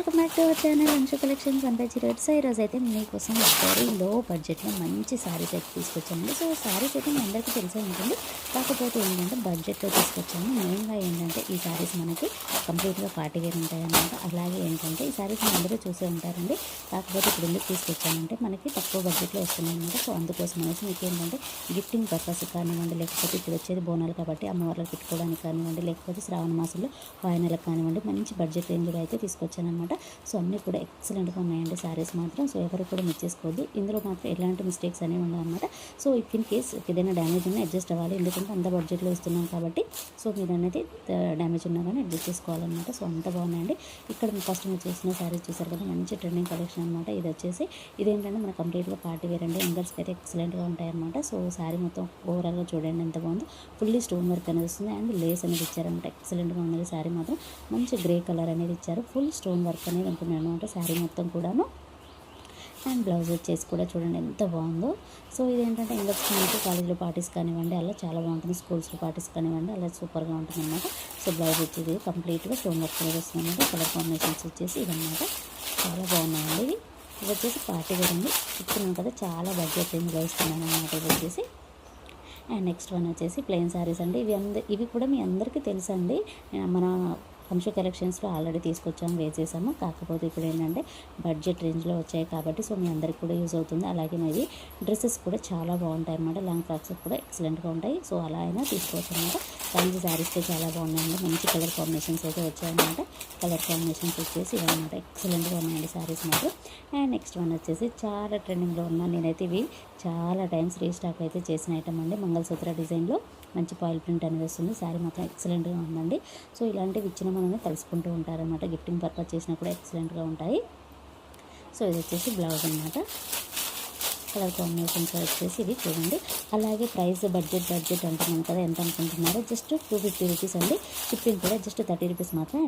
Welcome back to our channel Anshu collections 1/08. So ఈరోజు అయితే మీకోసం వెరీ లో బడ్జెట్లో మంచి సారీస్ అయితే తీసుకొచ్చానండి. సో సారీస్ అయితే మీ అందరికీ తెలిసే ఉంటుంది, కాకపోతే ఏంటంటే బడ్జెట్లో తీసుకొచ్చాను. మెయిన్గా ఏంటంటే ఈ సారీస్ మనకి కంప్లీట్గా పార్టీ వేర్ ఉంటాయన్నమాట. అలాగే ఏంటంటే ఈ సారీస్ మీ అందరూ చూసే ఉంటారండి, కాకపోతే ఇప్పుడు ఎందుకు తీసుకొచ్చానంటే మనకి తక్కువ బడ్జెట్లో వస్తున్నాయి అనమాట. సో అందుకోసం అనేసి మీకు ఏంటంటే గిఫ్టింగ్ పర్పస్ కానివ్వండి, లేకపోతే ఇప్పుడు వచ్చేది బోనాలు కాబట్టి అమ్మవార్లకు పెట్టుకోవడానికి కానివ్వండి, లేకపోతే శ్రావణ మాసంలో వాయనాలకు కానివ్వండి, మంచి బడ్జెట్ రేంజ్లో అయితే తీసుకొచ్చానమాట. సో అన్నీ కూడా ఎక్సలెంట్గా ఉన్నాయండి సారీస్ మాత్రం. సో ఎవరు కూడా మిస్ చేసుకోవద్దు, ఇందులో మాత్రం ఎలాంటి మిస్టేక్స్ అనేవి ఉండవన్నమాట. సో ఇన్ కేస్ ఏదైనా డ్యామేజ్ ఉన్నా అడ్జస్ట్ అవ్వాలి, ఎందుకంటే అంత బడ్జెట్లో ఇస్తున్నాం కాబట్టి. సో మీరు అనేది డ్యామేజ్ ఉన్నా కానీ అడ్జస్ట్ చేసుకోవాలన్నమాట. సో అంత బాగున్నాయండి. ఇక్కడ మీ కస్టమర్ చేసిన సారీస్ చూసారు కదా, మంచి ట్రెండింగ్ కలెక్షన్ అనమాట. ఇది వచ్చేసి ఇదేంటంటే మన కంప్లీట్గా పార్టీ వేర్ అండి. యంగర్స్కి అయితే ఎక్సలెంట్గా ఉంటాయన్నమాట. సో సారీ మొత్తం ఓవరాల్గా చూడండి ఎంత బాగుందో. ఫుల్లీ స్టోన్ వర్క్ అనేది వస్తుంది అండ్ లేస్ అనేది ఇచ్చారనమాట. ఎక్సలెంట్గా ఉన్నది సారీ మాత్రం. మంచి గ్రే కలర్ అనేది ఇచ్చారు, ఫుల్ స్టోన్ వర్క్ అనేది ఉంటుంది అనమాట శారీ మొత్తం కూడాను. అండ్ బ్లౌజ్ వచ్చేసి కూడా చూడండి ఎంత బాగుందో. సో ఇదేంటంటే యంగర్స్కి మనకి కాలేజ్లో పార్టీస్ కానివ్వండి, అలా చాలా బాగుంటుంది. స్కూల్స్లో పార్టీస్ కానివ్వండి, అలా సూపర్గా ఉంటుంది అనమాట. సో బ్లౌజ్ వచ్చేది కంప్లీట్గా స్టోన్ వర్క్ అనేది వస్తుంది అనమాట. కలర్ కాంబినేషన్స్ వచ్చేసి ఇదన్నమాట. చాలా బాగున్నాయండి. ఇది వచ్చేసి పార్టీ వేర్ అండి. చెప్తున్నాను కదా, చాలా బడ్జెట్ రేంజ్లో ఇస్తున్నాను అనమాట. ఇది వచ్చేసి అండ్ నెక్స్ట్ వన్ వచ్చేసి ప్లెయిన్ శారీస్ అండి. ఇవి కూడా మీ అందరికీ తెలుసండి. మన అంశు కలెక్షన్స్లో ఆల్రెడీ తీసుకొచ్చాము, వేసేసాము. కాకపోతే ఇప్పుడు ఏంటంటే బడ్జెట్ రేంజ్లో వచ్చాయి కాబట్టి సో మీ అందరికి కూడా యూజ్ అవుతుంది. అలాగే ఇది డ్రెస్సెస్ కూడా చాలా బాగుంటాయి అన్నమాట. లాంగ్ ఫ్రాక్స్ కూడా ఎక్సలెంట్గా ఉంటాయి. సో అలా అయినా తీసుకోవచ్చు అనమాట. ఫ్యాన్సీ శారీస్తో చాలా బాగున్నాయండి. మంచి కలర్ కాంబినేషన్స్ అయితే వచ్చాయన్నమాట. కలర్ కాంబినేషన్స్ వచ్చేసి ఇవన్నమాట. ఎక్సలెంట్గా ఉన్నాయండి శారీస్ మాత్రం. అండ్ నెక్స్ట్ వన్ వచ్చేసి చాలా ట్రెండింగ్లో ఉన్నాను నేనైతే. ఇవి చాలా టైమ్స్ రీస్టాక్ అయితే చేసిన ఐటమ్ అండి. మంగళసూత్ర డిజైన్లో మంచి పాయిల్ ప్రింట్ అనేది వస్తుంది. శారీ మాత్రం ఎక్సలెంట్గా ఉందండి. సో ఇలాంటివి ఇచ్చిన మనల్ని తలుసుకుంటూ ఉంటారనమాట. గిఫ్టింగ్ పర్పస్ చేసినా కూడా ఎక్సలెంట్గా ఉంటాయి. సో ఇది వచ్చేసి బ్లౌజ్ అనమాట. కలర్ కాంబినేషన్స్ వచ్చేసి ఇది చూడండి. అలాగే ప్రైస్ బడ్జెట్ అంటున్నాను కదా, ఎంత అనుకుంటున్నారో, జస్ట్ 250 రూపీస్ అండి. షిప్పింగ్ కూడా జస్ట్ 30 రూపీస్ మాత్రం.